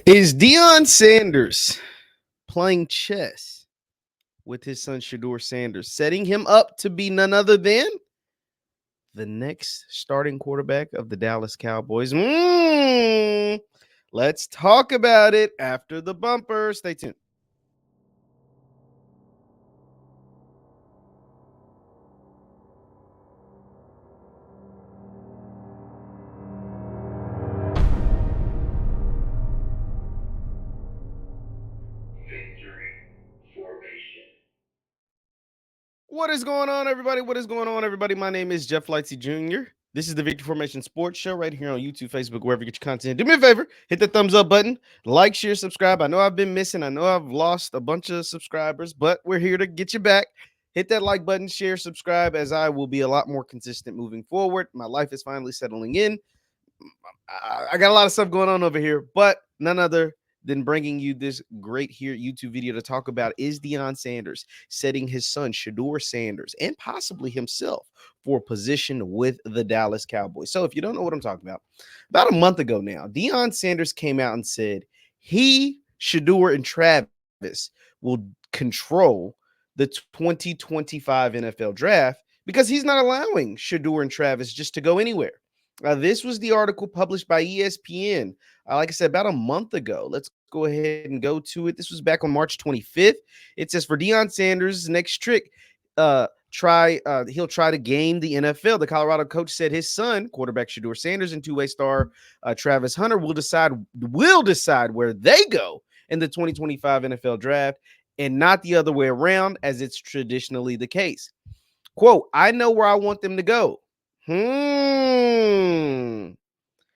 Is Deion Sanders playing chess with his son Shedeur Sanders, setting him up to be none other than the next starting quarterback of the Dallas Cowboys? Let's talk about it after the bumper. Stay tuned. What is going on, everybody? What is going on, everybody? My name is JeffLightsyJr. This is the Victory Formation Sports Show right here on YouTube, Facebook, wherever you get your content. Do me a favor, hit the thumbs up button, like, share, subscribe. I know I've been missing. I know I've lost a bunch of subscribers, but we're here to get you back. Hit that like button, share, subscribe, as I will be a lot more consistent moving forward. My life is finally settling in. I got a lot of stuff going on over here, but none other than bringing you this great here YouTube video to talk about is Deion Sanders setting his son Shedeur Sanders and possibly himself for a position with the Dallas Cowboys. So if you don't know what I'm talking about a month ago now, Deion Sanders came out and said he, Shedeur, and Travis will control the 2025 NFL draft because he's not allowing Shedeur and Travis just to go anywhere. This was the article published by ESPN, like I said, about a month ago. Let's go ahead and go to it. This was back on March 25th. It says for Deion Sanders' next trick, he'll try to game the NFL. The Colorado coach said his son, quarterback Shedeur Sanders, and two-way star Travis Hunter will decide where they go in the 2025 NFL draft, and not the other way around, as it's traditionally the case. Quote, I know where I want them to go.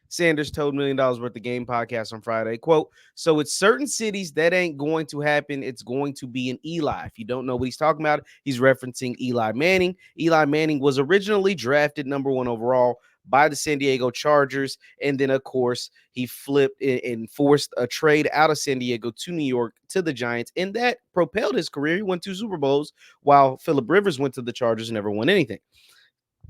Sanders told $1 Million Worth of Game podcast on Friday. Quote, so it's certain cities that ain't going to happen. It's going to be in Eli. If you don't know what he's talking about, he's referencing Eli Manning. Eli Manning was originally drafted number 1 overall by the San Diego Chargers. And then, of course, he flipped and forced a trade out of San Diego to New York to the Giants. And that propelled his career. He won 2 Super Bowls while Phillip Rivers went to the Chargers and never won anything.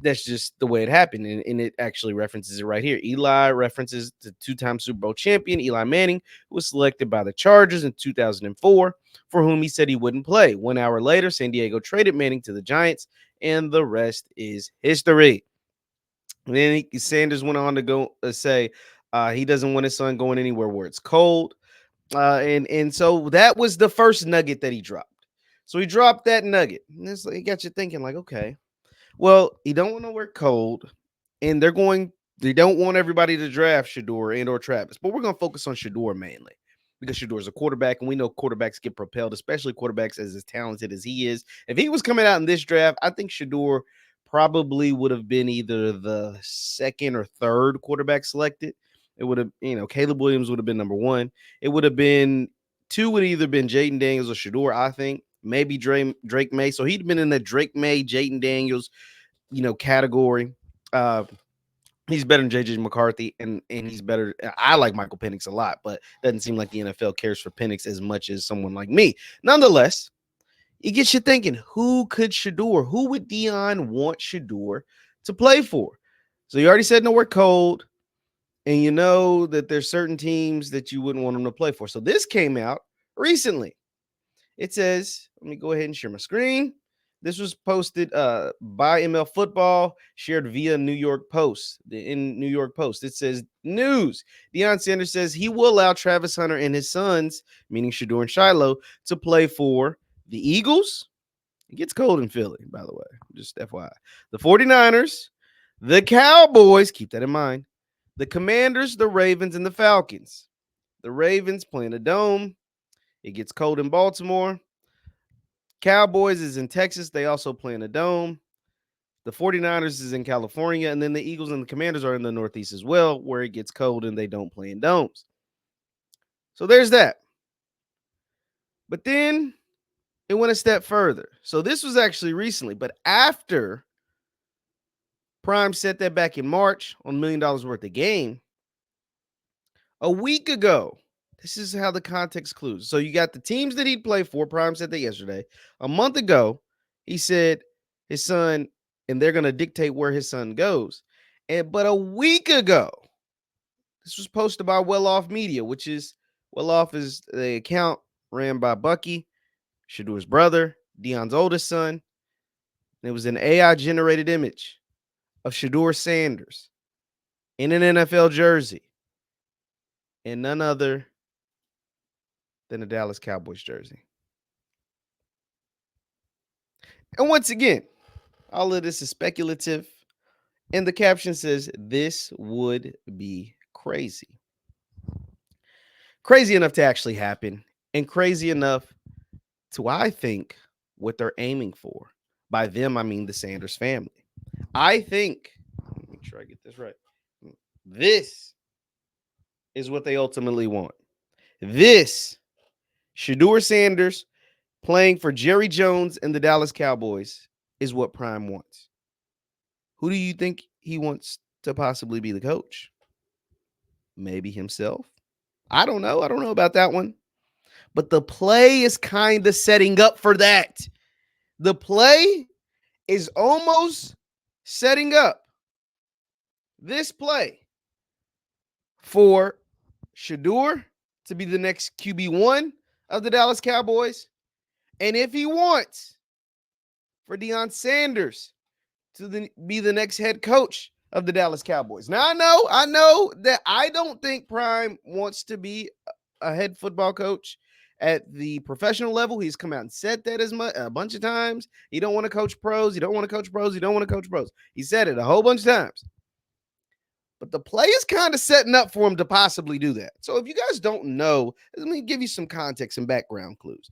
That's just the way it happened. And it actually references it right here. Eli references the 2-time Super Bowl champion, Eli Manning, who was selected by the Chargers in 2004, for whom he said he wouldn't play. 1 hour later, San Diego traded Manning to the Giants, and the rest is history. And then Sanders went on to go say he doesn't want his son going anywhere where it's cold. And so that was the first nugget that he dropped. So he dropped that nugget. And it got you thinking, like, okay, well, he don't want to work cold, and they don't want everybody to draft Shedeur and or Travis, but we're going to focus on Shedeur mainly because Shedeur is a quarterback, and we know quarterbacks get propelled, especially quarterbacks as talented as he is. If he was coming out in this draft, I think Shedeur probably would have been either the second or third quarterback selected. It would have, Caleb Williams would have been number 1. It would have been 2 would either been Jaden Daniels or Shedeur, I think. Maybe Drake May. So he'd been in the Drake May, Jaden Daniels, category. He's better than JJ McCarthy, and he's better. I like Michael Penix a lot, but doesn't seem like the NFL cares for Penix as much as someone like me. Nonetheless, it gets you thinking, who would Deion want Shedeur to play for? So you already said nowhere cold, and you know that there's certain teams that you wouldn't want him to play for. So this came out recently. It says, let me go ahead and share my screen. This was posted by ML Football, shared via New York Post. In New York Post, it says, news. Deion Sanders says he will allow Travis Hunter and his sons, meaning Shedeur and Shiloh, to play for the Eagles. It gets cold in Philly, by the way, just FYI. The 49ers, the Cowboys, keep that in mind, the Commanders, the Ravens, and the Falcons. The Ravens playing a dome. It gets cold in Baltimore. Cowboys is in Texas. They also play in a dome. The 49ers is in California. And then the Eagles and the Commanders are in the Northeast as well, where it gets cold and they don't play in domes. So there's that. But then it went a step further. So this was actually recently, but after Prime said that back in March on $1 Million Worth of Game, a week ago, this is how the context clues. So you got the teams that he'd play for. Prime said that yesterday. A month ago, he said his son, and they're going to dictate where his son goes. But a week ago, this was posted by Well Off Media, which is Well-off is the account ran by Bucky, Shedeur's brother, Deion's oldest son. It was an AI-generated image of Shedeur Sanders in an NFL jersey and none other than a Dallas Cowboys jersey. And once again, all of this is speculative. And the caption says, this would be crazy. Crazy enough to actually happen. And crazy enough to, I think, what they're aiming for. By them, I mean the Sanders family. I think, let me make sure I get this right. This is what they ultimately want. This, Shedeur Sanders playing for Jerry Jones and the Dallas Cowboys, is what Prime wants. Who do you think he wants to possibly be the coach? Maybe himself? I don't know. I don't know about that one. But the play is kind of setting up for that. The play is almost setting up this play for Shedeur to be the next QB1 of the Dallas Cowboys. And if he wants for Deion Sanders to be the next head coach of the Dallas Cowboys. Now, I know that I don't think Prime wants to be a head football coach at the professional level. He's come out and said that a bunch of times. He don't want to coach pros. He don't want to coach pros. He don't want to coach pros. He said it a whole bunch of times. But the play is kind of setting up for him to possibly do that. So if you guys don't know, let me give you some context and background clues.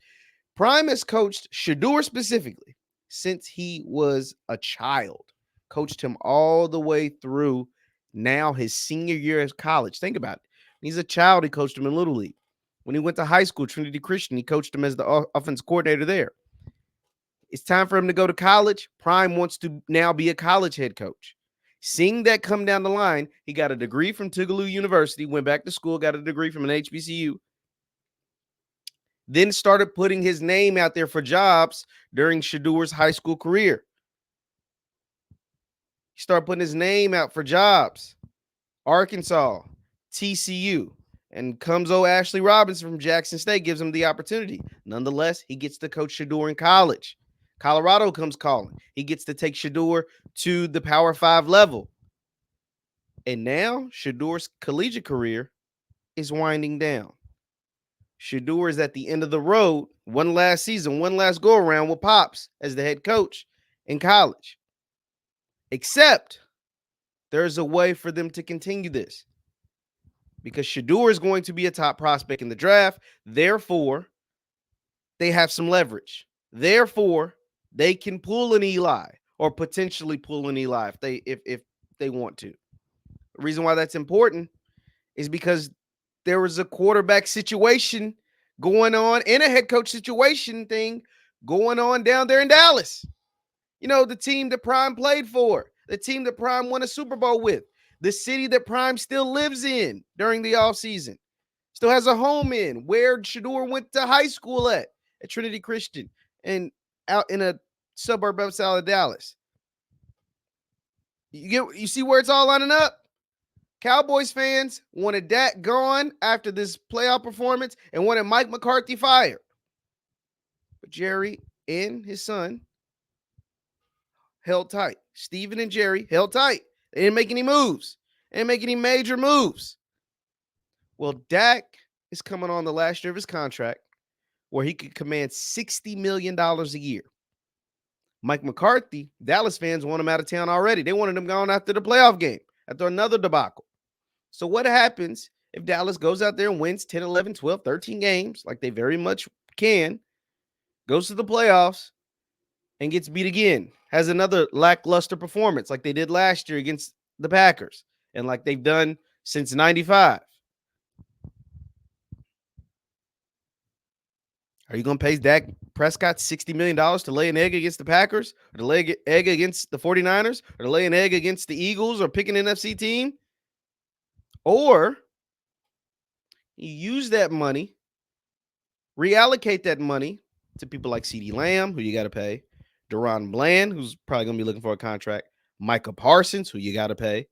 Prime has coached Shedeur specifically since he was a child. Coached him all the way through now his senior year of college. Think about it. When he's a child, he coached him in Little League. When he went to high school, Trinity Christian, he coached him as the offense coordinator there. It's time for him to go to college. Prime wants to now be a college head coach. Seeing that come down the line, he got a degree from Tougaloo University, went back to school, got a degree from an HBCU, then started putting his name out there for jobs during Shedeur's high school career. He started putting his name out for jobs. Arkansas, TCU, and comes Ashley Robinson from Jackson State, gives him the opportunity. Nonetheless, he gets to coach Shedeur in college. Colorado comes calling. He gets to take Shedeur to the Power 5 level. And now Shedeur's collegiate career is winding down. Shedeur is at the end of the road, one last season, one last go around with Pops as the head coach in college. Except there's a way for them to continue this because Shedeur is going to be a top prospect in the draft. Therefore, they have some leverage. Therefore, they can pull an Eli or potentially pull an Eli if they want to. The reason why that's important is because there was a quarterback situation going on and a head coach situation thing going on down there in Dallas. You know, the team that Prime played for, the team that Prime won a Super Bowl with, the city that Prime still lives in during the offseason, still has a home in, where Shedeur went to high school at Trinity Christian and out in a suburb outside of Dallas. You see where it's all lining up? Cowboys fans wanted Dak gone after this playoff performance and wanted Mike McCarthy fired. But Jerry and his son held tight. Steven and Jerry held tight. They didn't make any moves. They didn't make any major moves. Well, Dak is coming on the last year of his contract where he could command $60 million a year. Mike McCarthy, Dallas fans want him out of town already. They wanted him gone after the playoff game, after another debacle. So what happens if Dallas goes out there and wins 10, 11, 12, 13 games, like they very much can, goes to the playoffs, and gets beat again, has another lackluster performance like they did last year against the Packers and like they've done since 95? Are you going to pay Dak Prescott $60 million to lay an egg against the Packers, or to lay an egg against the 49ers, or to lay an egg against the Eagles, or pick an NFC team? Or you use that money, reallocate that money to people like CeeDee Lamb, who you got to pay, Deron Bland, who's probably going to be looking for a contract, Micah Parsons, who you got to pay,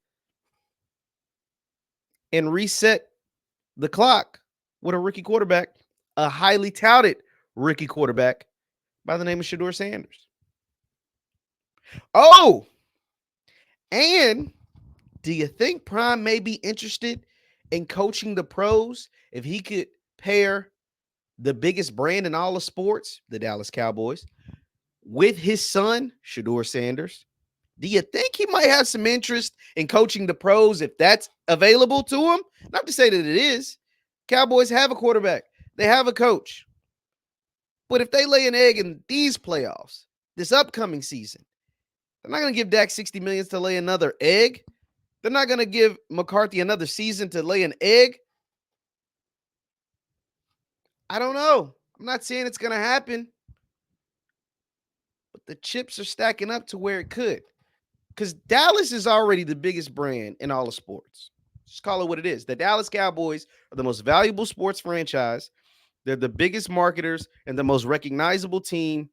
and reset the clock with a rookie quarterback, a highly touted rookie quarterback by the name of Shedeur Sanders. Oh, and do you think Prime may be interested in coaching the pros if he could pair the biggest brand in all of sports, the Dallas Cowboys, with his son, Shedeur Sanders? Do you think he might have some interest in coaching the pros if that's available to him? Not to say that it is. Cowboys have a quarterback, they have a coach. But if they lay an egg in these playoffs, this upcoming season, they're not going to give Dak $60 million to lay another egg. They're not going to give McCarthy another season to lay an egg. I don't know. I'm not saying it's going to happen, but the chips are stacking up to where it could. Because Dallas is already the biggest brand in all of sports. Just call it what it is. The Dallas Cowboys are the most valuable sports franchise. They're the biggest marketers and the most recognizable team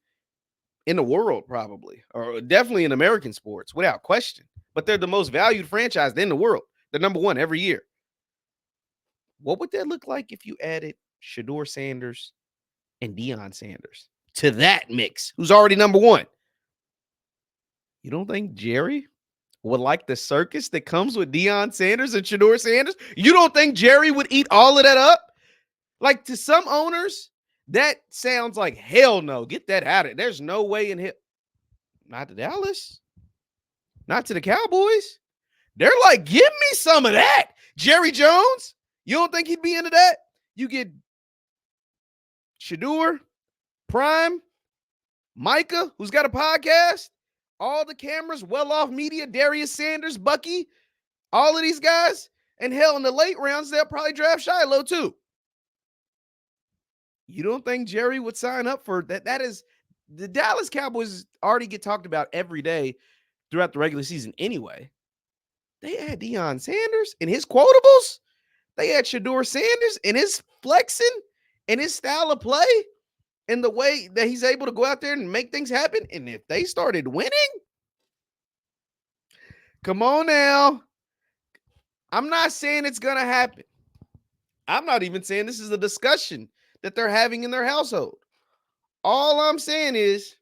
in the world, probably, or definitely in American sports, without question. But they're the most valued franchise in the world. They're number one every year. What would that look like if you added Shedeur Sanders and Deion Sanders to that mix, who's already number one? You don't think Jerry would like the circus that comes with Deion Sanders and Shedeur Sanders? You don't think Jerry would eat all of that up? Like, to some owners, that sounds like hell no. Get that out of it. There's no way in hell. Not to Dallas. Not to the Cowboys. They're like, give me some of that. Jerry Jones, you don't think he'd be into that? You get Shedeur, Prime, Micah, who's got a podcast, all the cameras, well-off media, Darius Sanders, Bucky, all of these guys. And hell, in the late rounds, they'll probably draft Shiloh too. You don't think Jerry would sign up for that? That is, the Dallas Cowboys already get talked about every day throughout the regular season anyway. They had Deion Sanders in his quotables. They had Shedeur Sanders in his flexing and his style of play and the way that he's able to go out there and make things happen. And if they started winning, come on now. I'm not saying it's going to happen. I'm not even saying this is a discussion that they're having in their household. All I'm saying is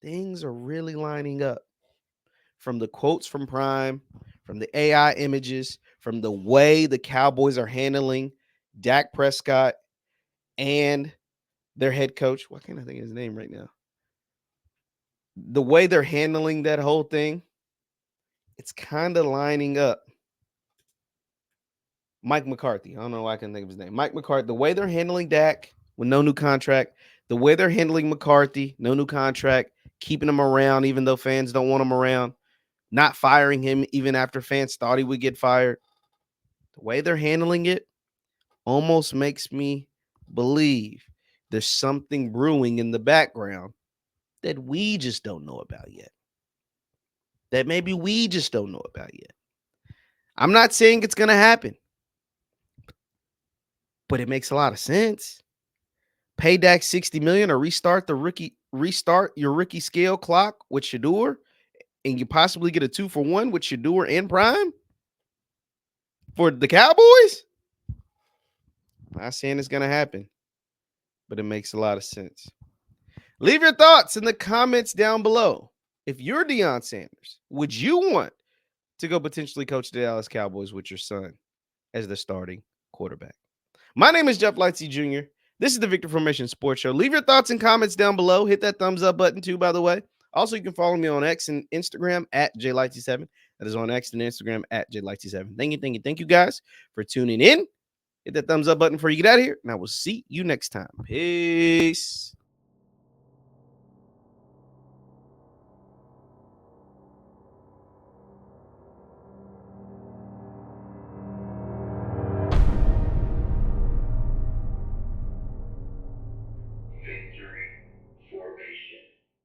things are really lining up. From the quotes from Prime, from the AI images, from the way the Cowboys are handling Dak Prescott and their head coach. Why can't I think of his name right now? The way they're handling that whole thing, it's kind of lining up. Mike McCarthy. I don't know why I can think of his name. Mike McCarthy. The way they're handling Dak with no new contract, the way they're handling McCarthy, no new contract, keeping him around even though fans don't want him around, not firing him even after fans thought he would get fired. The way they're handling it almost makes me believe there's something brewing in the background that we just don't know about yet. That maybe we just don't know about yet. I'm not saying it's going to happen, but it makes a lot of sense. Pay Dak $60 million or restart your rookie scale clock with Shedeur, and you possibly get a 2-for-1 with Shedeur and Prime for the Cowboys. I'm not saying it's going to happen, but it makes a lot of sense. Leave your thoughts in the comments down below. If you're Deion Sanders, would you want to go potentially coach the Dallas Cowboys with your son as the starting quarterback? My name is JeffLightsyJr. This is the Victor Formation Sports Show. Leave your thoughts and comments down below. Hit that thumbs up button too, by the way. Also, you can follow me on X and Instagram at JLightsy7. That is on X and Instagram at JLightsy7. Thank you guys for tuning in. Hit that thumbs up button before you get out of here, and I will see you next time. Peace.